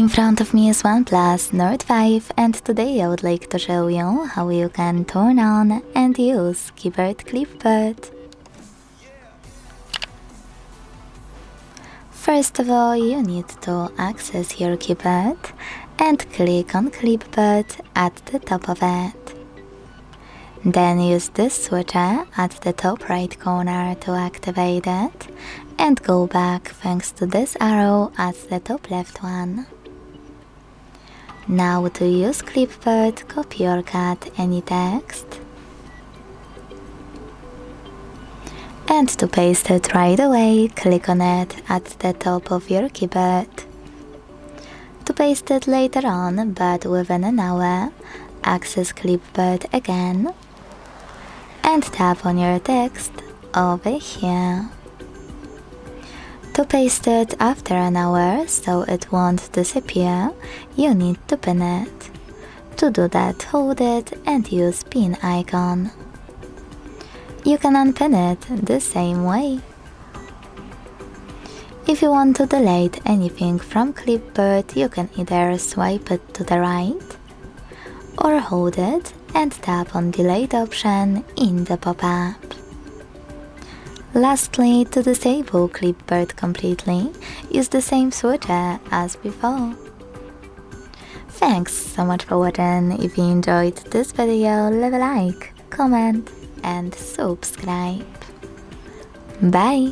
In front of me is OnePlus Nord 5, and today I would like to show you how you can turn on and use Keyboard Clipboard. First of all, you need to access your keyboard and click on Clipboard at the top of it. Then use this switcher at the top right corner to activate it, and go back thanks to this arrow at the top left one. Now to use Clipboard, copy or cut any text, and to paste it right away, click on it at the top of your keyboard. To paste it later on, but within an hour, access Clipboard again and tap on your text over here. To paste it after an hour so it won't disappear, you need to pin it. To do that, hold it and use pin icon. You can unpin it the same way. If you want to delete anything from Clipboard, you can either swipe it to the right or hold it and tap on delete option in the pop-up. Lastly, to disable Clipboard completely, use the same switcher as before. Thanks so much for watching. If you enjoyed this video, leave a like, comment and subscribe. Bye!